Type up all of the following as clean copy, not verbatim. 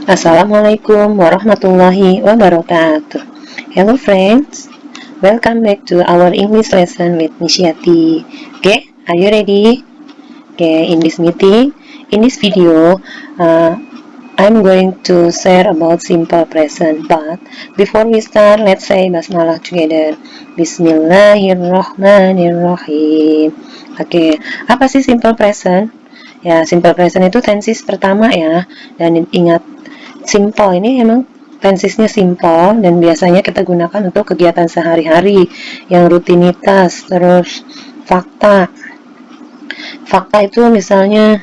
Assalamualaikum warahmatullahi wabarakatuh. Hello friends, welcome back to our English lesson with Nishyati. Okay, are you ready? Okay, in this video, I'm going to share about simple present. But before we start, let's say basmalah together. Bismillahirrahmanirrahim. Okay, apa sih simple present? Ya, simple present itu tenses pertama ya. Dan ingat, simple ini emang tensesnya simple dan biasanya kita gunakan untuk kegiatan sehari-hari yang rutinitas. Terus fakta. Fakta itu misalnya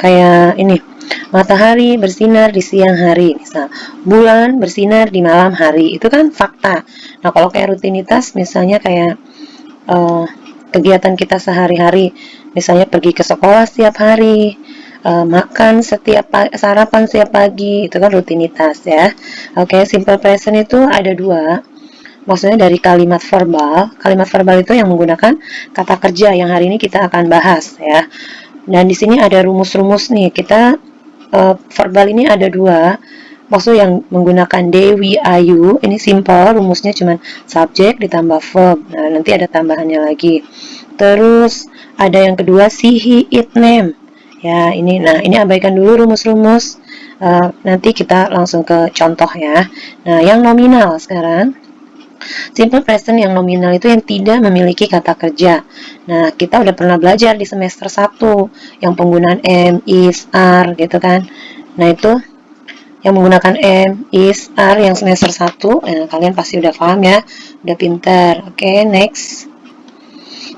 kayak ini, matahari bersinar di siang hari, misal bulan bersinar di malam hari, itu kan fakta. Nah, kalau kayak rutinitas misalnya kayak kegiatan kita sehari-hari, misalnya pergi ke sekolah setiap hari, makan sarapan setiap pagi, itu kan rutinitas ya. Oke, simple present itu ada dua. Maksudnya dari kalimat verbal. Kalimat verbal itu yang menggunakan kata kerja yang hari ini kita akan bahas ya. Dan di sini ada rumus-rumus nih. Kita verbal ini ada dua. Maksud yang menggunakan Dewi Ayu, ini simple, rumusnya cuma subjek ditambah verb. Nah, nanti ada tambahannya lagi. Terus ada yang kedua sihi it name. Ya, ini abaikan dulu rumus-rumus. Nanti kita langsung ke contoh ya. Nah, yang nominal sekarang. Simple present yang nominal itu yang tidak memiliki kata kerja. Nah, kita udah pernah belajar di semester 1 yang penggunaan am, is, are gitu kan. Nah, itu yang menggunakan am, is, are yang semester 1, kalian pasti udah paham ya, udah pinter. Oke, next.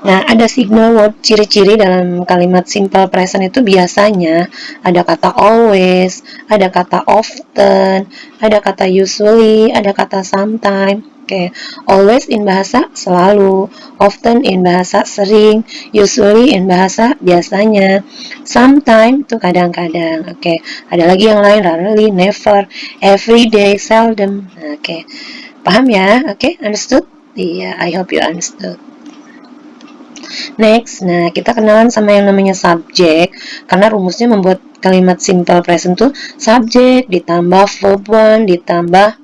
Nah, ada signal word ciri-ciri dalam kalimat simple present itu biasanya ada kata always, ada kata often, ada kata usually, ada kata sometimes. Oke, always in bahasa selalu, often in bahasa sering, usually in bahasa biasanya, sometimes itu kadang-kadang. Oke, ada lagi yang lain, rarely, never, every day, seldom. Oke, paham ya? Oke, understood? Iya, I hope you understood. Next, nah kita kenalan sama yang namanya subjek, karena rumusnya membuat kalimat simple present tuh subjek ditambah verb one ditambah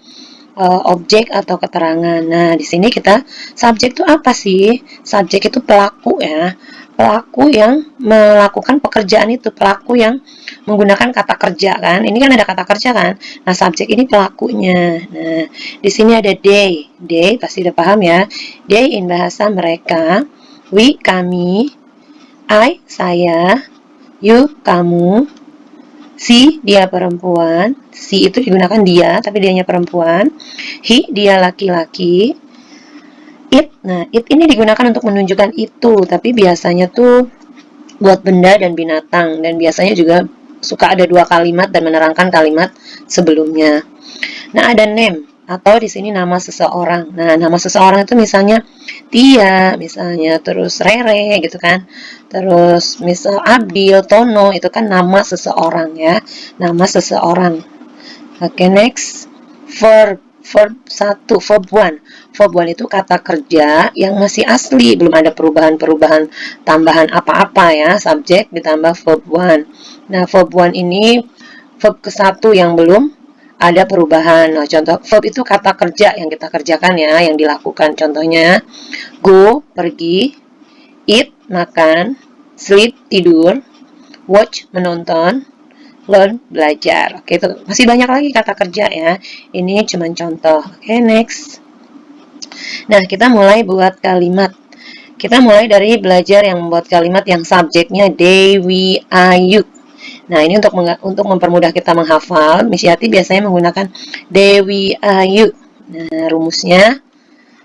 objek atau keterangan. Nah, di sini kita subjek itu apa sih? Subjek itu pelaku ya. Pelaku yang melakukan pekerjaan itu, pelaku yang menggunakan kata kerja kan. Ini kan ada kata kerja kan. Nah, subjek ini pelakunya. Nah, di sini ada they. They pasti udah paham ya. They in bahasa mereka, we kami, I saya, you kamu, she dia perempuan, she itu digunakan dia tapi dianya perempuan, he dia laki-laki, it, nah it ini digunakan untuk menunjukkan itu tapi biasanya tuh buat benda dan binatang, dan biasanya juga suka ada dua kalimat dan menerangkan kalimat sebelumnya. Nah, ada name atau di sini nama seseorang. Nah, nama seseorang itu misalnya Tia, misalnya, terus Rere gitu kan. Terus misal Abdil, Tono, itu kan nama seseorang ya. Nama seseorang. Oke, next. Verb 1, verb 1. Verb 1 itu kata kerja yang masih asli, belum ada perubahan-perubahan tambahan apa-apa ya, subjek ditambah verb 1. Nah, verb 1 ini verb ke-1 yang belum ada perubahan. Nah, contoh verb itu kata kerja yang kita kerjakan ya, yang dilakukan. Contohnya, go, pergi, eat, makan, sleep, tidur, watch, menonton, learn, belajar. Oke, itu masih banyak lagi kata kerja ya. Ini cuma contoh. Oke, next. Nah, kita mulai buat kalimat. Kita mulai dari belajar yang membuat kalimat yang subjeknya they, we, I, you. Nah, ini untuk mempermudah kita menghafal, Miss Yati biasanya menggunakan they, we, I, you. Nah, rumusnya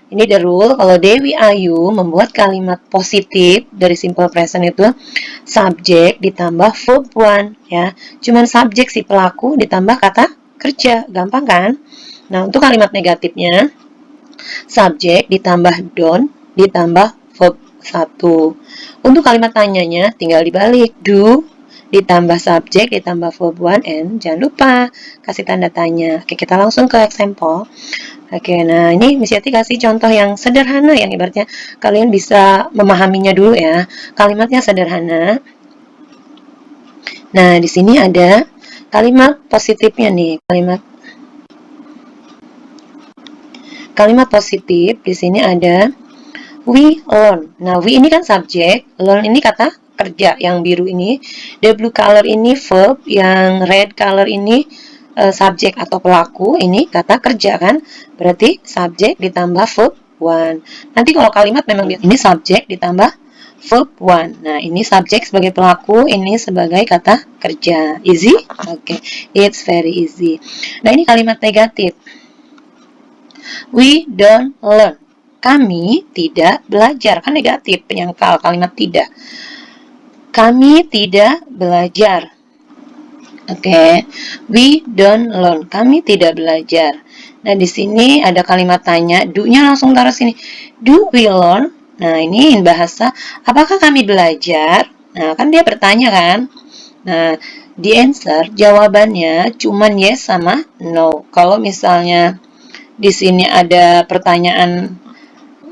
ini the rule, kalau Dewi Ayu membuat kalimat positif dari simple present itu subjek ditambah verb one ya. Cuman subjek si pelaku ditambah kata kerja, gampang kan? Nah, untuk kalimat negatifnya subjek ditambah don't ditambah verb 1. Untuk kalimat tanyanya tinggal dibalik, do ditambah subjek ditambah verb one and jangan lupa kasih tanda tanya. Oke, kita langsung ke example. Oke, nah ini Miss Yati kasih contoh yang sederhana yang ibaratnya kalian bisa memahaminya dulu ya. Kalimatnya sederhana. Nah, di sini ada kalimat positifnya nih, kalimat positif di sini ada we learn. Nah, we ini kan subjek, learn ini kata kerja yang biru ini, the blue color ini verb, yang red color ini subjek atau pelaku, ini kata kerja kan, berarti subjek ditambah verb one. Nanti kalau kalimat memang ini subjek ditambah verb one. Nah, ini subjek sebagai pelaku, ini sebagai kata kerja. Easy? Oke, it's very easy. Nah, ini kalimat negatif. We don't learn. Kami tidak belajar. Kan negatif, penyangkal kalimat tidak. Kami tidak belajar. Oke, we don't learn. Kami tidak belajar. Nah, di sini ada kalimat tanya. Do-nya langsung taruh sini. Do we learn? Nah, ini bahasa, apakah kami belajar? Nah, kan dia bertanya kan? Nah, di answer, jawabannya cuman yes sama no. Kalau misalnya di sini ada pertanyaan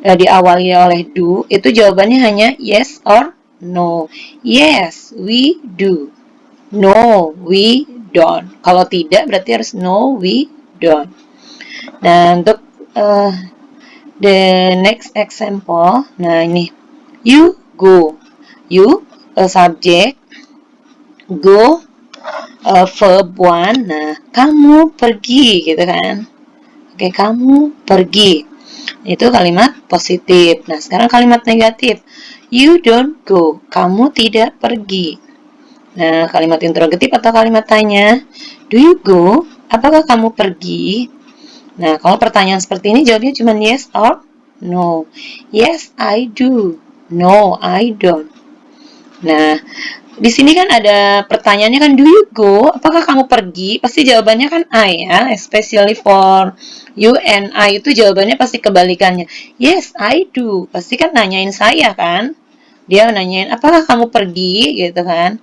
diawali oleh do, itu jawabannya hanya yes or no. Yes, we do. No, we don't. Kalau tidak, berarti harus no, we don't. Nah, untuk the next example, nah ini, you go. You, subjek, go, verb one. Nah, kamu pergi, gitu kan. Oke, kamu pergi. Itu kalimat positif. Nah, sekarang kalimat negatif. You don't go. Kamu tidak pergi. Nah, kalimat interrogatif atau kalimat tanya. Do you go? Apakah kamu pergi? Nah, kalau pertanyaan seperti ini jawabnya cuma yes or no. Yes, I do. No, I don't. Nah, di sini kan ada pertanyaannya kan, do you go? Apakah kamu pergi? Pasti jawabannya kan I ya, especially for you and I itu jawabannya pasti kebalikannya. Yes, I do. Pasti kan nanyain saya kan? Dia nanyain, apakah kamu pergi? Gitu kan?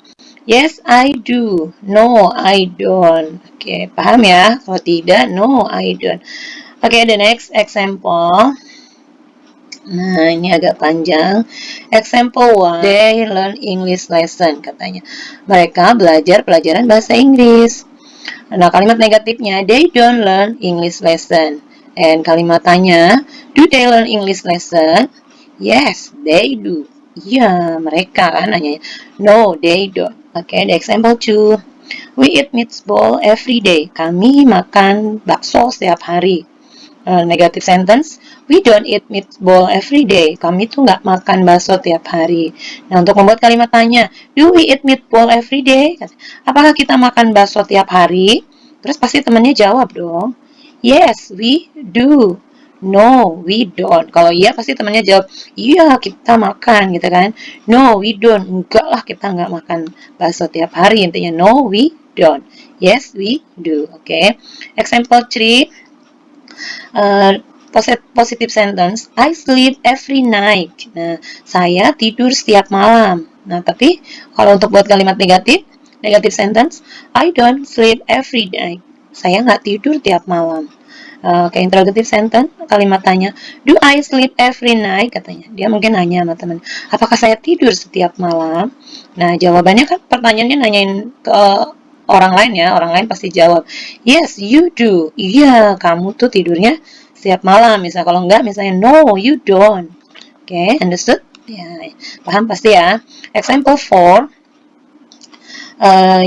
Yes, I do. No, I don't. Oke, paham ya? Kalau tidak, no, I don't. Oke, the next example. Nah, ini agak panjang. Example 1, they learn English lesson, katanya. Mereka belajar pelajaran bahasa Inggris. Nah, kalimat negatifnya, they don't learn English lesson. And kalimat tanya, do they learn English lesson? Yes, they do. Iya, mereka kan nanya. No, they don't. Oke, the example 2. We eat meatball every day. Kami makan bakso setiap hari. Negative sentence, we don't eat meatball every day. Kami tuh nggak makan bakso tiap hari. Nah, untuk membuat kalimat tanya, do we eat meatball every day? Apakah kita makan bakso tiap hari? Terus pasti temannya jawab dong, yes, we do. No, we don't. Kalau iya pasti temannya jawab, iya kita makan gitu kan. No, we don't. Enggak lah, kita nggak makan bakso tiap hari. Intinya no, we don't. Yes, we do. Oke. Example 3. Positive sentence, I sleep every night. Nah, saya tidur setiap malam. Nah, tapi kalau untuk buat kalimat negatif, negative sentence, I don't sleep every night. Saya nggak tidur tiap malam. Kayak interrogative sentence, kalimat tanya, do I sleep every night? Katanya. Dia mungkin nanya sama teman, apakah saya tidur setiap malam? Nah, jawabannya kan pertanyaannya nanyain ke orang lain ya, orang lain pasti jawab, yes, you do. Iya, kamu tuh tidurnya setiap malam. Misal kalau enggak, misalnya no, you don't. Oke, understood? Ya, paham pasti ya. Example 4.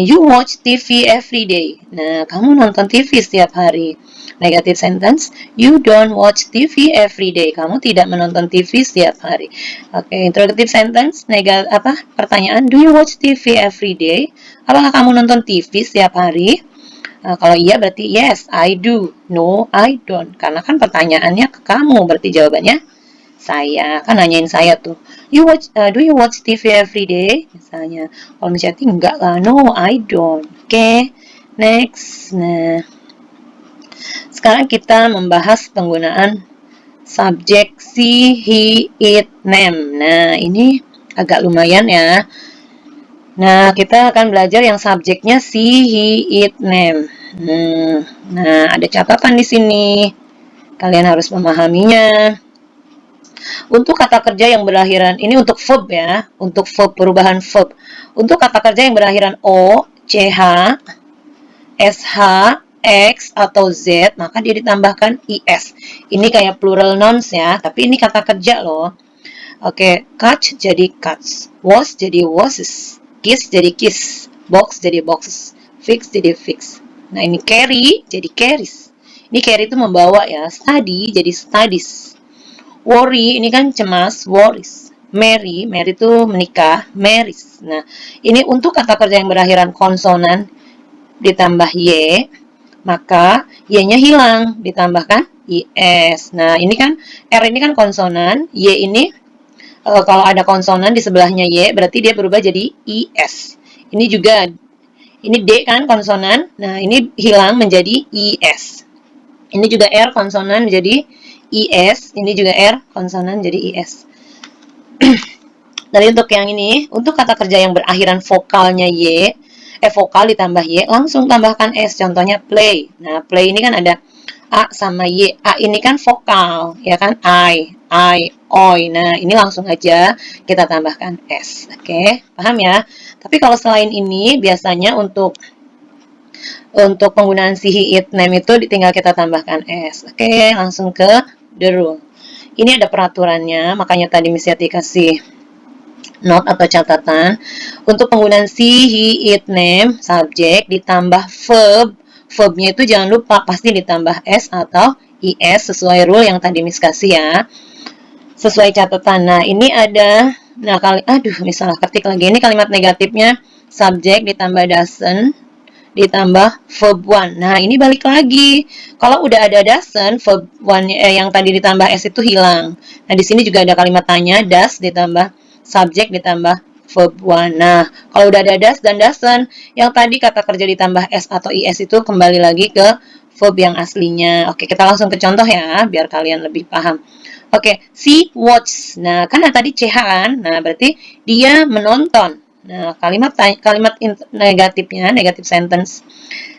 You watch TV every day. Nah, kamu nonton TV setiap hari. Negative sentence, you don't watch TV every day. Kamu tidak menonton TV setiap hari. Oke, interrogative sentence, pertanyaan, do you watch TV every day? Apakah kamu nonton TV setiap hari? Kalau iya berarti yes, I do. No, I don't. Karena kan pertanyaannya ke kamu, berarti jawabannya saya. Kan nanyain saya tuh. Do you watch TV every day? Misalnya. Kalau misalnya enggak lah. No, I don't. Oke. Next. Nah. Sekarang kita membahas penggunaan subjek she, he, it, them. Nah, ini agak lumayan ya. Nah, kita akan belajar yang subjeknya she, he, it, them. Nah, ada catatan di sini. Kalian harus memahaminya. Untuk kata kerja yang berakhiran, ini untuk verb ya, untuk verb, perubahan verb. Untuk kata kerja yang berakhiran O, CH, SH, X, atau Z, maka dia ditambahkan IS. Ini kayak plural nouns ya, tapi ini kata kerja loh. Oke, catch jadi cuts, wash jadi washes, kiss jadi kiss, box jadi boxes, fix jadi fix. Nah, ini carry jadi carries. Ini carry itu membawa ya, study jadi studies. Worry ini kan cemas, worries. Marry itu menikah, marries. Nah, ini untuk kata kerja yang berakhiran konsonan ditambah Y, maka Y-nya hilang, ditambahkan IS. Nah, ini kan R ini kan konsonan, Y ini kalau ada konsonan di sebelahnya Y, berarti dia berubah jadi IS. Ini juga, ini D kan konsonan, nah ini hilang menjadi IS. Ini juga R konsonan menjadi IS, ini juga R konsonan jadi IS. Dari untuk yang ini, untuk kata kerja yang berakhiran vokalnya Y, vokal ditambah Y, langsung tambahkan S, contohnya play. Nah, play ini kan ada A sama Y. A ini kan vokal, ya kan? I, oi. Nah, ini langsung aja kita tambahkan S. Oke, paham ya? Tapi kalau selain ini, biasanya untuk penggunaan si, he, it, name itu tinggal kita tambahkan S. Oke, langsung ke the rule. Ini ada peraturannya, makanya tadi Miss Yati kasih note atau catatan. Untuk penggunaan si, he, it, name, subjek, ditambah verb. Verbnya itu jangan lupa pasti ditambah S atau IS sesuai rule yang tadi Miss kasih ya. Sesuai catatan. Nah, ini ada, nah misalnya ketik lagi, ini kalimat negatifnya subjek ditambah doesn't ditambah verb one. Nah, ini balik lagi. Kalau udah ada doesn't, verb one yang tadi ditambah S itu hilang. Nah, di sini juga ada kalimat tanya, does ditambah subjek ditambah verb one. Nah, kalau udah ada does dan doesn't, yang tadi kata kerja ditambah S atau IS itu kembali lagi ke verb yang aslinya. Oke, kita langsung ke contoh ya, biar kalian lebih paham. Oke, she watches. Nah, kan tadi CH kan? Nah, berarti dia menonton. Nah, kalimat negatifnya, negatif sentence.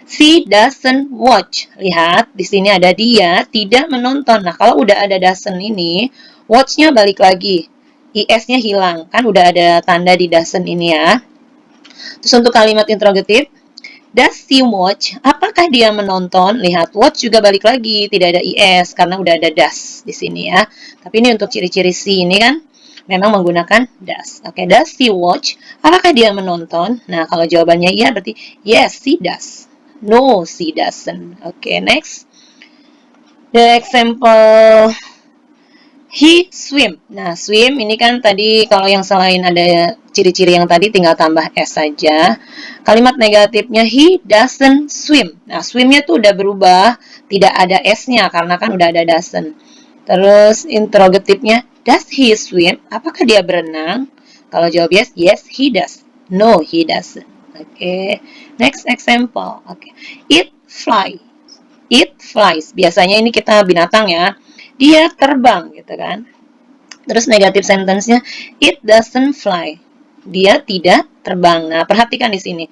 She doesn't watch. Lihat, di sini ada dia tidak menonton. Nah, kalau udah ada doesn't ini, watch-nya balik lagi. IS-nya hilang. Kan udah ada tanda di doesn't ini ya. Terus untuk kalimat interrogatif, does she watch? Apakah dia menonton? Lihat, watch juga balik lagi, tidak ada IS karena udah ada does di sini ya. Tapi ini untuk ciri-ciri si ini kan memang menggunakan does. Oke, does she watch? Apakah dia menonton? Nah, kalau jawabannya iya berarti yes, she does. No, she doesn't. Oke, next. The example, he swim. Nah, swim ini kan tadi kalau yang selain ada ciri-ciri yang tadi tinggal tambah S saja. Kalimat negatifnya he doesn't swim. Nah, swimnya tuh udah berubah, tidak ada S-nya karena kan udah ada doesn't. Terus interrogatifnya, does he swim? Apakah dia berenang? Kalau jawab yes, yes he does. No, he doesn't. Oke. Next example. Oke. It fly. It flies. Biasanya ini kita binatang ya. Dia terbang gitu kan. Terus negatif sentence-nya, it doesn't fly. Dia tidak terbang. Nah, perhatikan di sini.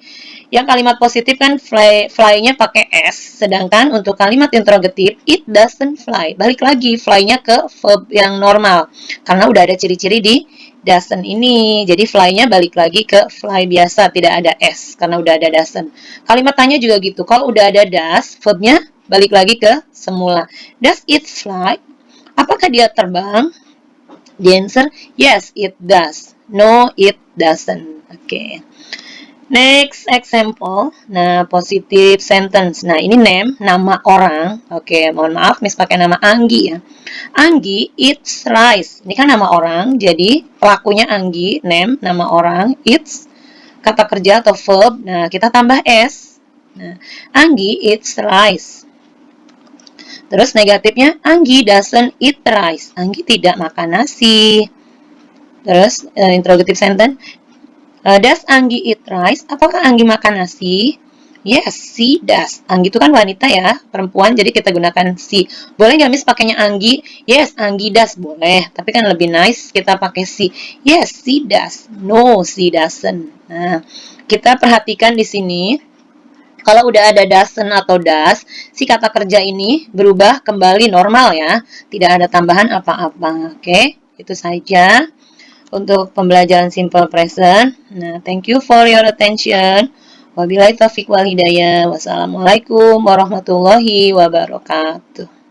Yang kalimat positif kan fly-nya pakai S, sedangkan untuk kalimat interrogatif it doesn't fly. Balik lagi fly-nya ke verb yang normal. Karena udah ada ciri-ciri di doesn't ini. Jadi fly-nya balik lagi ke fly biasa, tidak ada S karena udah ada doesn't. Kalimat tanya juga gitu. Kalau udah ada does, verb-nya balik lagi ke semula. Does it fly? Apakah dia terbang? The answer, yes, it does. No, it doesn't. Oke. Next example. Nah, positive sentence. Nah, ini name, nama orang. Oke, mohon maaf, Miss pakai nama Anggi ya. Anggi eats rice. Ini kan nama orang, jadi pelakunya Anggi, name, nama orang, eats, kata kerja atau verb. Nah, kita tambah S. Nah, Anggi eats rice. Terus negatifnya, Anggi doesn't eat rice. Anggi tidak makan nasi. Terus interrogative sentence, does Anggi eat rice? Apakah Anggi makan nasi? Yes, she does. Anggi itu kan wanita ya, perempuan, jadi kita gunakan she. Boleh nggak Miss pakainya Anggi? Yes, Anggi does. Boleh, tapi kan lebih nice kita pakai she. Yes, she does. No, she doesn't. Nah, kita perhatikan di sini. Kalau udah ada doesn't atau does, si kata kerja ini berubah kembali normal ya. Tidak ada tambahan apa-apa. Oke, itu saja untuk pembelajaran simple present. Nah, thank you for your attention. Wabillahi taufiq wal hidayah. Wassalamualaikum warahmatullahi wabarakatuh.